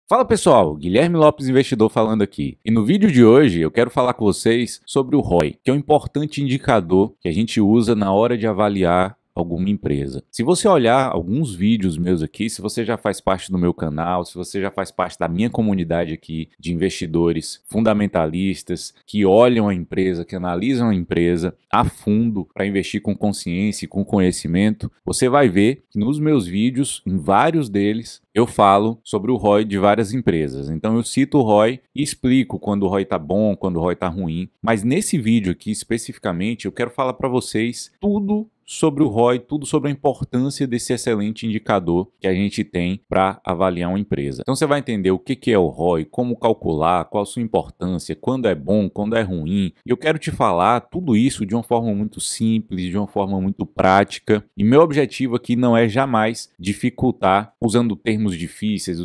Fala pessoal, Guilherme Lopes, investidor falando aqui. E no vídeo de hoje eu quero falar com vocês sobre o ROI, que é um importante indicador que a gente usa na hora de avaliar alguma empresa. Se você olhar alguns vídeos meus aqui, se você já faz parte do meu canal, se você já faz parte da minha comunidade aqui de investidores fundamentalistas que olham a empresa, que analisam a empresa a fundo para investir com consciência e com conhecimento, você vai ver que nos meus vídeos, em vários deles, eu falo sobre o ROI de várias empresas. Então eu cito o ROI e explico quando o ROI está bom, quando o ROI está ruim. Mas nesse vídeo aqui especificamente eu quero falar para vocês tudo sobre o ROI, tudo sobre a importância desse excelente indicador que a gente tem para avaliar uma empresa. Então você vai entender o que é o ROI, como calcular, qual a sua importância, quando é bom, quando é ruim. E eu quero te falar tudo isso de uma forma muito simples, de uma forma muito prática. E meu objetivo aqui não é jamais dificultar usando termos difíceis,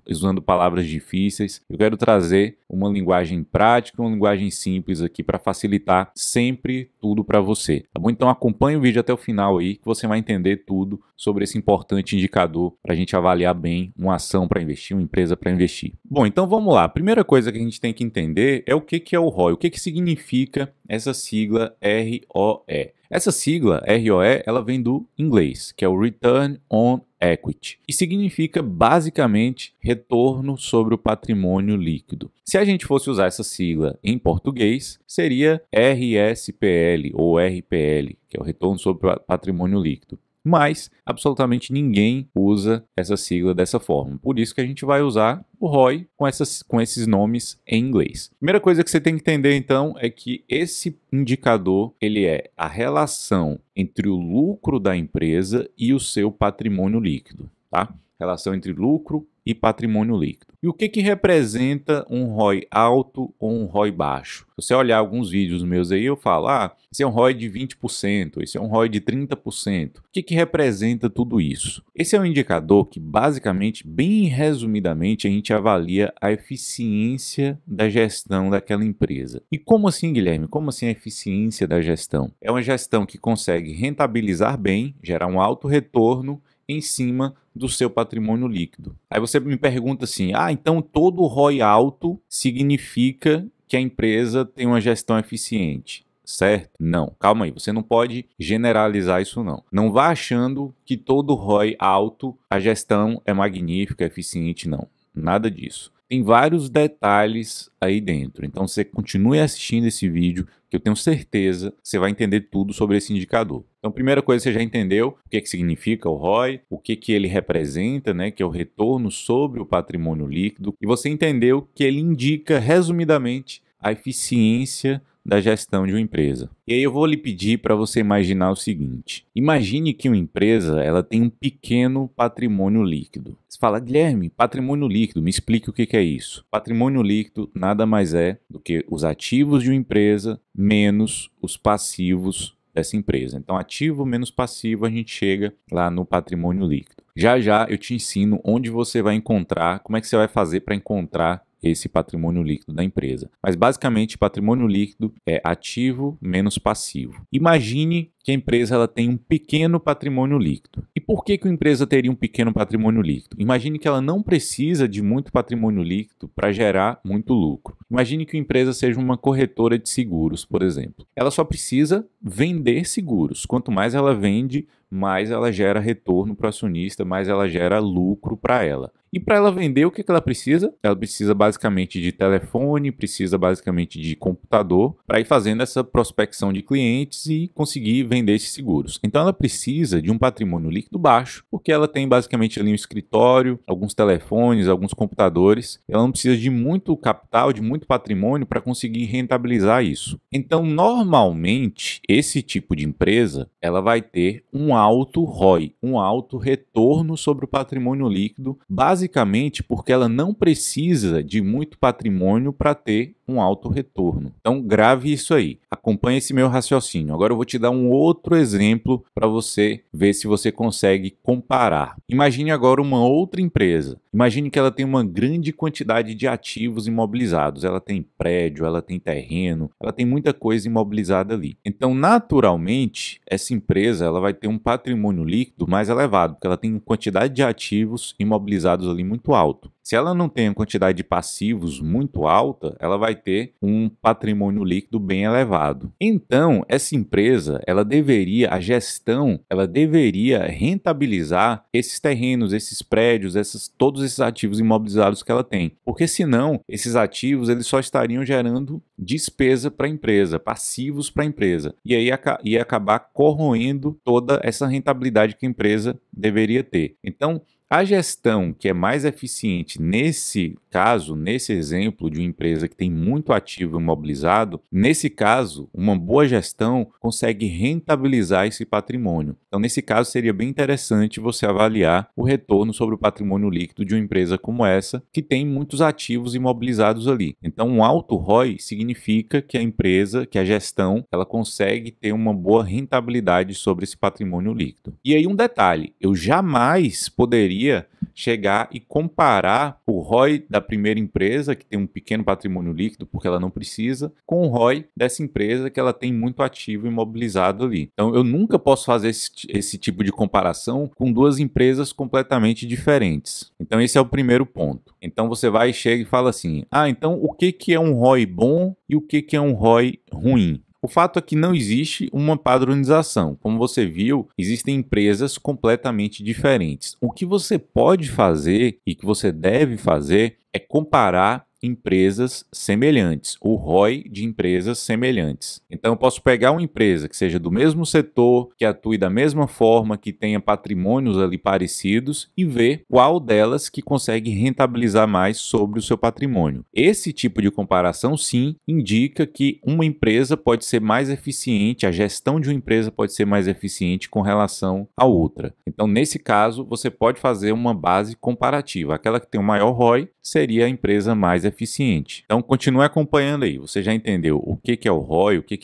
usando palavras difíceis. Eu quero trazer uma linguagem prática, uma linguagem simples aqui para facilitar sempre tudo para você, tá bom? Então acompanhe o vídeo até o final aí que você vai entender tudo sobre esse importante indicador para a gente avaliar bem uma ação para investir, uma empresa para investir. Bom, então vamos lá. A primeira coisa que a gente tem que entender é o que é o ROI, o que significa essa sigla ROE. Essa sigla ROE, ela vem do inglês, que é o Return on Equity, e significa basicamente retorno sobre o patrimônio líquido. Se a gente fosse usar essa sigla em português, seria RSPL ou RPL, que é o retorno sobre o patrimônio líquido. Mas absolutamente ninguém usa essa sigla dessa forma. Por isso que a gente vai usar o ROI com esses nomes em inglês. Primeira coisa que você tem que entender então é que esse indicador ele é a relação entre o lucro da empresa e o seu patrimônio líquido, tá? Relação entre lucro e patrimônio líquido. E o que representa um ROI alto ou um ROI baixo? Se você olhar alguns vídeos meus aí, eu falo, esse é um ROI de 20%, esse é um ROI de 30%. O que representa tudo isso? Esse é um indicador que, basicamente, bem resumidamente, a gente avalia a eficiência da gestão daquela empresa. E como assim, Guilherme? Como assim a eficiência da gestão? É uma gestão que consegue rentabilizar bem, gerar um alto retorno em cima do seu patrimônio líquido. Aí você me pergunta assim, então todo ROI alto significa que a empresa tem uma gestão eficiente, certo? Não, calma aí, você não pode generalizar isso não. Não vá achando que todo ROI alto, a gestão é magnífica, eficiente, não. Nada disso. Tem vários detalhes aí dentro, então você continue assistindo esse vídeo que eu tenho certeza que você vai entender tudo sobre esse indicador. Então, primeira coisa, você já entendeu o que significa o ROI, o que ele representa, né, que é o retorno sobre o patrimônio líquido, e você entendeu que ele indica, resumidamente, a eficiência da gestão de uma empresa. E aí eu vou lhe pedir para você imaginar o seguinte. Imagine que uma empresa ela tem um pequeno patrimônio líquido. Você fala, Guilherme, patrimônio líquido, me explique o que é isso. Patrimônio líquido nada mais é do que os ativos de uma empresa menos os passivos dessa empresa. Então, ativo menos passivo, a gente chega lá no patrimônio líquido. Já já eu te ensino onde você vai encontrar, como é que você vai fazer para encontrar esse patrimônio líquido da empresa. Mas basicamente patrimônio líquido é ativo menos passivo. Imagine que a empresa ela tem um pequeno patrimônio líquido. E por que uma empresa teria um pequeno patrimônio líquido? Imagine que ela não precisa de muito patrimônio líquido para gerar muito lucro. Imagine que uma empresa seja uma corretora de seguros, por exemplo. Ela só precisa vender seguros. Quanto mais ela vende, mais ela gera retorno para o acionista, mais ela gera lucro para ela. E para ela vender, o que ela precisa? Ela precisa basicamente de telefone, precisa basicamente de computador para ir fazendo essa prospecção de clientes e conseguir vender esses seguros. Então ela precisa de um patrimônio líquido baixo, porque ela tem basicamente ali um escritório, alguns telefones, alguns computadores. Ela não precisa de muito capital, de muito patrimônio para conseguir rentabilizar isso. Então, normalmente, esse tipo de empresa, ela vai ter um alto ROI, um alto retorno sobre o patrimônio líquido, basicamente porque ela não precisa de muito patrimônio para ter um alto retorno. Então grave isso aí, acompanhe esse meu raciocínio. Agora eu vou te dar um outro exemplo para você ver se você consegue comparar. Imagine agora uma outra empresa. Imagine que ela tem uma grande quantidade de ativos imobilizados. Ela tem prédio, ela tem terreno, ela tem muita coisa imobilizada ali. Então, naturalmente, essa empresa ela vai ter um patrimônio líquido mais elevado, porque ela tem uma quantidade de ativos imobilizados ali muito alto. Se ela não tem uma quantidade de passivos muito alta, ela vai ter um patrimônio líquido bem elevado. Então, essa empresa, a gestão, ela deveria rentabilizar esses terrenos, esses prédios, todos esses ativos imobilizados que ela tem. Porque senão, esses ativos eles só estariam gerando despesa para a empresa, passivos para a empresa. E aí ia acabar corroendo toda essa rentabilidade que a empresa deveria ter. Então, a gestão que é mais eficiente nesse caso, nesse exemplo de uma empresa que tem muito ativo imobilizado, nesse caso, uma boa gestão consegue rentabilizar esse patrimônio. Então, nesse caso, seria bem interessante você avaliar o retorno sobre o patrimônio líquido de uma empresa como essa, que tem muitos ativos imobilizados ali. Então, um alto ROI significa que a empresa, que a gestão, ela consegue ter uma boa rentabilidade sobre esse patrimônio líquido. E aí um detalhe, eu jamais poderia chegar e comparar o ROI da primeira empresa, que tem um pequeno patrimônio líquido, porque ela não precisa, com o ROI dessa empresa que ela tem muito ativo imobilizado ali. Então, eu nunca posso fazer esse tipo de comparação com duas empresas completamente diferentes. Então, esse é o primeiro ponto. Então, você vai, chega e fala assim, então o que é um ROI bom e o que é um ROI ruim? O fato é que não existe uma padronização. Como você viu, existem empresas completamente diferentes. O que você pode fazer e que você deve fazer é comparar empresas semelhantes, o ROI de empresas semelhantes. Então, eu posso pegar uma empresa que seja do mesmo setor, que atue da mesma forma, que tenha patrimônios ali parecidos e ver qual delas que consegue rentabilizar mais sobre o seu patrimônio. Esse tipo de comparação, sim, indica que uma empresa pode ser mais eficiente, a gestão de uma empresa pode ser mais eficiente com relação à outra. Então, nesse caso, você pode fazer uma base comparativa. Aquela que tem o maior ROI seria a empresa mais eficiente. Então, continue acompanhando aí. Você já entendeu o que é o ROI, o que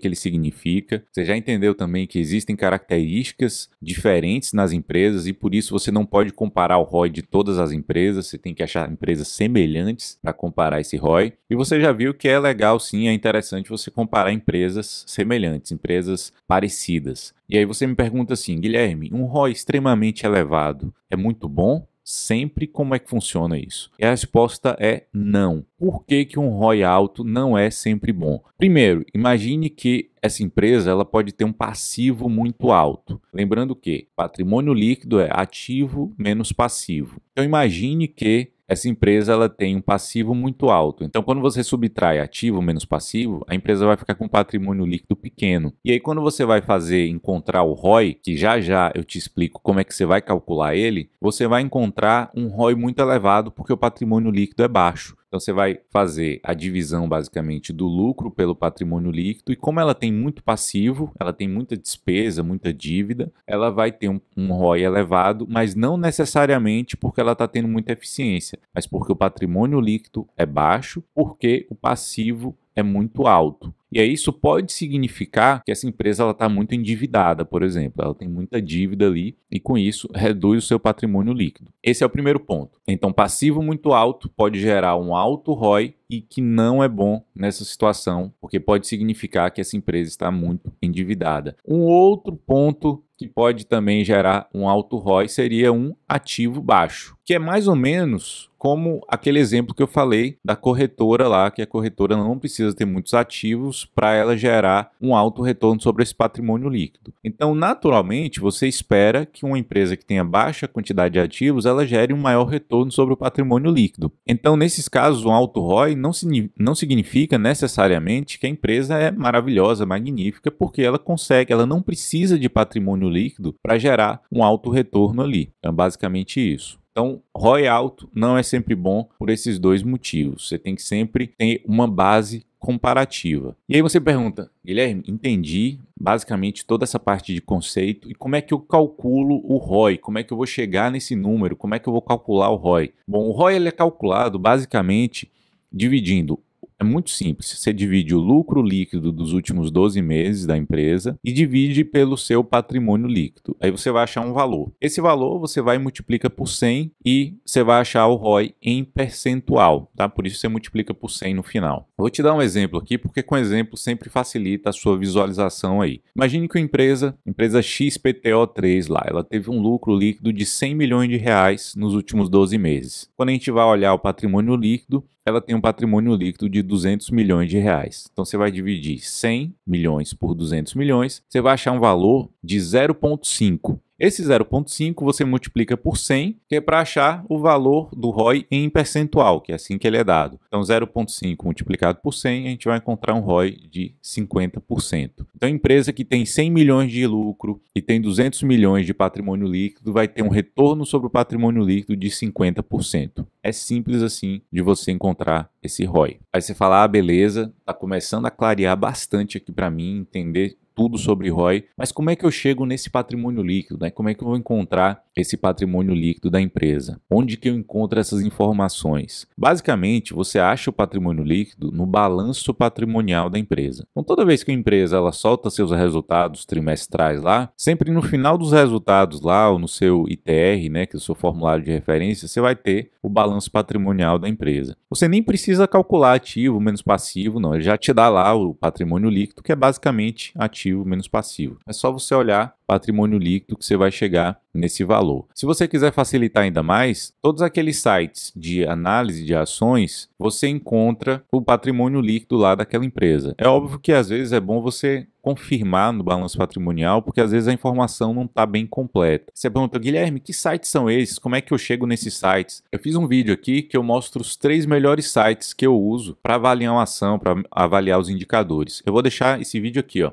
ele significa. Você já entendeu também que existem características diferentes nas empresas e por isso você não pode comparar o ROI de todas as empresas. Você tem que achar empresas semelhantes para comparar esse ROI. E você já viu que é legal, sim, é interessante você comparar empresas semelhantes, empresas parecidas. E aí você me pergunta assim, Guilherme, um ROI extremamente elevado é muito bom? Sempre, como é que funciona isso? E a resposta é não. Por que um ROI alto não é sempre bom? Primeiro, imagine que essa empresa ela pode ter um passivo muito alto. Lembrando que patrimônio líquido é ativo menos passivo. Então imagine que essa empresa ela tem um passivo muito alto. Então, quando você subtrai ativo menos passivo, a empresa vai ficar com um patrimônio líquido pequeno. E aí, quando você vai encontrar o ROI, que já já eu te explico como é que você vai calcular ele, você vai encontrar um ROI muito elevado porque o patrimônio líquido é baixo. Então, você vai fazer a divisão, basicamente, do lucro pelo patrimônio líquido. E como ela tem muito passivo, ela tem muita despesa, muita dívida, ela vai ter um ROI elevado, mas não necessariamente porque ela está tendo muita eficiência, mas porque o patrimônio líquido é baixo, porque o passivo é muito alto. E aí isso pode significar que essa empresa está muito endividada, por exemplo. Ela tem muita dívida ali e com isso reduz o seu patrimônio líquido. Esse é o primeiro ponto. Então, passivo muito alto pode gerar um alto ROI e que não é bom nessa situação, porque pode significar que essa empresa está muito endividada. Um outro ponto que pode também gerar um alto ROI seria um ativo baixo, que é mais ou menos como aquele exemplo que eu falei da corretora lá, que a corretora não precisa ter muitos ativos para ela gerar um alto retorno sobre esse patrimônio líquido. Então, naturalmente, você espera que uma empresa que tenha baixa quantidade de ativos, ela gere um maior retorno sobre o patrimônio líquido. Então, nesses casos, um alto ROI não significa necessariamente que a empresa é maravilhosa, magnífica, porque ela não precisa de patrimônio líquido para gerar um alto retorno ali. Então, basicamente isso. Então, ROI alto não é sempre bom por esses dois motivos. Você tem que sempre ter uma base comparativa. E aí você pergunta, Guilherme, entendi basicamente toda essa parte de conceito e como é que eu calculo o ROI? Como é que eu vou chegar nesse número? Como é que eu vou calcular o ROI? Bom, o ROI ele é calculado basicamente dividindo É muito simples. Você divide o lucro líquido dos últimos 12 meses da empresa e divide pelo seu patrimônio líquido. Aí você vai achar um valor. Esse valor você vai e multiplica por 100 e você vai achar o ROI em percentual, tá? Por isso você multiplica por 100 no final. Vou te dar um exemplo aqui, porque com exemplo sempre facilita a sua visualização aí. Imagine que a empresa XPTO3 lá, ela teve um lucro líquido de 100 milhões de reais nos últimos 12 meses. Quando a gente vai olhar o patrimônio líquido, ela tem um patrimônio líquido de 200 milhões de reais. Então você vai dividir 100 milhões por 200 milhões, você vai achar um valor de 0,5. Esse 0,5 você multiplica por 100, que é para achar o valor do ROI em percentual, que é assim que ele é dado. Então 0,5 multiplicado por 100, a gente vai encontrar um ROI de 50%. Então a empresa que tem 100 milhões de lucro e tem 200 milhões de patrimônio líquido vai ter um retorno sobre o patrimônio líquido de 50%. É simples assim de você encontrar esse ROI. Aí você fala, beleza, tá começando a clarear bastante aqui para mim, entender tudo sobre ROI, mas como é que eu chego nesse patrimônio líquido, né? Como é que eu vou encontrar esse patrimônio líquido da empresa? Onde que eu encontro essas informações? Basicamente, você acha o patrimônio líquido no balanço patrimonial da empresa. Então, toda vez que a empresa ela solta seus resultados trimestrais lá, sempre no final dos resultados lá, ou no seu ITR, né, que é o seu formulário de referência, você vai ter o balanço patrimonial da empresa. Você nem precisa calcular ativo menos passivo, não. Ele já te dá lá o patrimônio líquido, que é basicamente ativo menos passivo. É só você olhar patrimônio líquido que você vai chegar nesse valor. Se você quiser facilitar ainda mais, todos aqueles sites de análise de ações, você encontra o patrimônio líquido lá daquela empresa. É óbvio que às vezes é bom você confirmar no balanço patrimonial, porque às vezes a informação não está bem completa. Você pergunta, Guilherme, que sites são esses? Como é que eu chego nesses sites? Eu fiz um vídeo aqui que eu mostro os 3 melhores sites que eu uso para avaliar uma ação, para avaliar os indicadores. Eu vou deixar esse vídeo aqui, ó.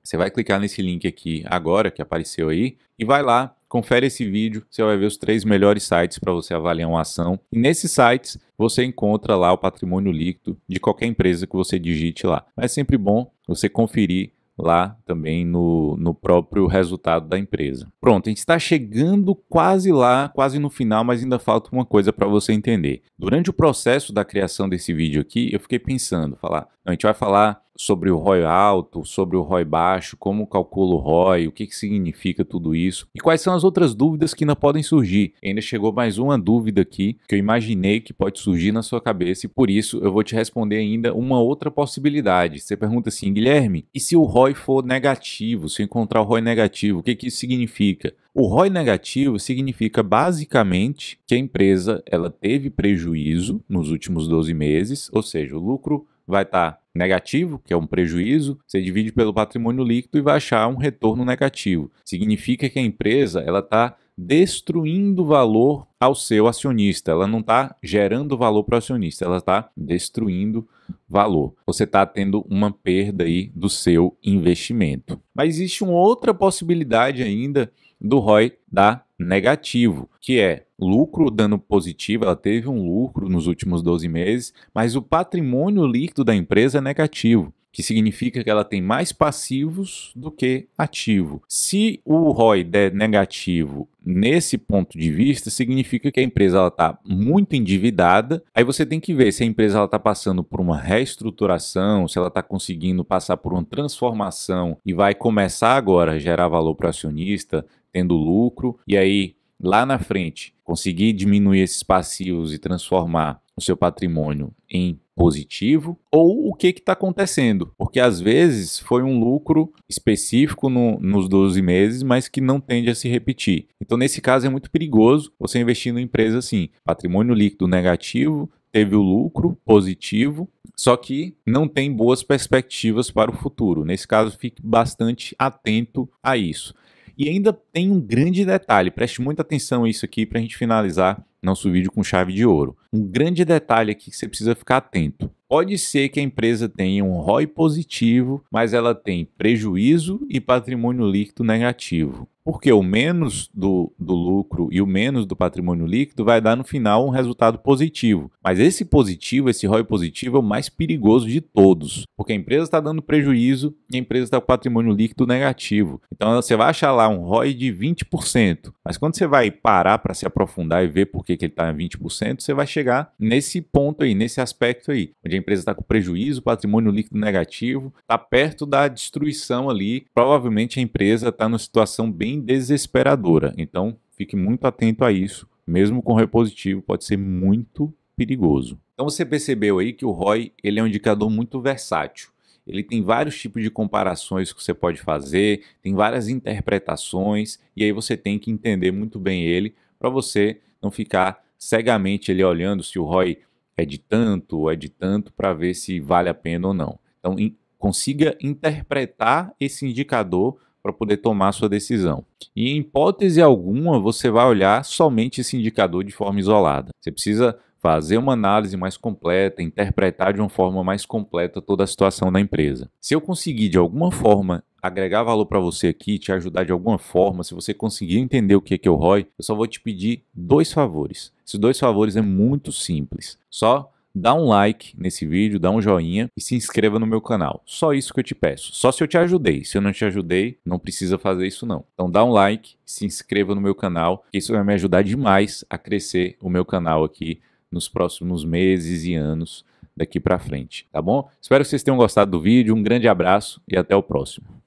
Você vai clicar nesse link aqui agora, que apareceu aí, e vai lá, confere esse vídeo, você vai ver os 3 melhores sites para você avaliar uma ação. E nesses sites, você encontra lá o patrimônio líquido de qualquer empresa que você digite lá. Mas é sempre bom você conferir lá também no próprio resultado da empresa. Pronto, a gente está chegando quase lá, quase no final, mas ainda falta uma coisa para você entender. Durante o processo da criação desse vídeo aqui, eu fiquei pensando, a gente vai falar sobre o ROI alto, sobre o ROI baixo, como calcula o ROI, o que significa tudo isso e quais são as outras dúvidas que ainda podem surgir. E ainda chegou mais uma dúvida aqui que eu imaginei que pode surgir na sua cabeça e por isso eu vou te responder ainda uma outra possibilidade. Você pergunta assim, Guilherme, e se o ROI for negativo, se eu encontrar o ROI negativo, o que isso significa? O ROI negativo significa basicamente que a empresa ela teve prejuízo nos últimos 12 meses, ou seja, o lucro vai estar negativo, que é um prejuízo, você divide pelo patrimônio líquido e vai achar um retorno negativo. Significa que a empresa ela está destruindo valor ao seu acionista, ela não está gerando valor para o acionista, ela está destruindo valor. Você está tendo uma perda aí do seu investimento. Mas existe uma outra possibilidade ainda do ROI dar negativo, que é lucro dando positivo, ela teve um lucro nos últimos 12 meses, mas o patrimônio líquido da empresa é negativo, que significa que ela tem mais passivos do que ativo. Se o ROI der negativo nesse ponto de vista, significa que a empresa está muito endividada. Aí você tem que ver se a empresa está passando por uma reestruturação, se ela está conseguindo passar por uma transformação e vai começar agora a gerar valor para o acionista, tendo lucro, e aí lá na frente conseguir diminuir esses passivos e transformar o seu patrimônio em positivo, ou o que está acontecendo, porque às vezes foi um lucro específico nos 12 meses, mas que não tende a se repetir. Então nesse caso é muito perigoso você investir numa empresa assim, patrimônio líquido negativo, teve o lucro positivo, só que não tem boas perspectivas para o futuro. Nesse caso fique bastante atento a isso. E ainda tem um grande detalhe, preste muita atenção a isso aqui para a gente finalizar nosso vídeo com chave de ouro. Um grande detalhe aqui que você precisa ficar atento. Pode ser que a empresa tenha um ROI positivo, mas ela tem prejuízo e patrimônio líquido negativo. Porque o menos do lucro e o menos do patrimônio líquido vai dar no final um resultado positivo. Mas esse positivo, esse ROI positivo é o mais perigoso de todos, porque a empresa está dando prejuízo e a empresa está com patrimônio líquido negativo. Então você vai achar lá um ROI de 20%, mas quando você vai parar para se aprofundar e ver por que ele está em 20%, você vai chegar nesse ponto aí, nesse aspecto aí, onde a empresa está com prejuízo, patrimônio líquido negativo, está perto da destruição ali. Provavelmente a empresa está numa situação bem desesperadora. Então fique muito atento a isso. Mesmo com ROI positivo, pode ser muito perigoso. Então você percebeu aí que o ROI ele é um indicador muito versátil. Ele tem vários tipos de comparações que você pode fazer, tem várias interpretações, e aí você tem que entender muito bem ele para você não ficar cegamente ele olhando se o ROI é de tanto ou é de tanto para ver se vale a pena ou não. Então consiga interpretar esse indicador para poder tomar a sua decisão. E em hipótese alguma você vai olhar somente esse indicador de forma isolada. Você precisa fazer uma análise mais completa, interpretar de uma forma mais completa toda a situação da empresa. Se eu conseguir de alguma forma agregar valor para você aqui, te ajudar de alguma forma, se você conseguir entender o que é o ROI, eu só vou te pedir 2 favores. Esses 2 favores é muito simples. Só dá um like nesse vídeo, dá um joinha e se inscreva no meu canal. Só isso que eu te peço. Só se eu te ajudei. Se eu não te ajudei, não precisa fazer isso não. Então dá um like, se inscreva no meu canal, que isso vai me ajudar demais a crescer o meu canal aqui nos próximos meses e anos daqui para frente, tá bom? Espero que vocês tenham gostado do vídeo. Um grande abraço e até o próximo.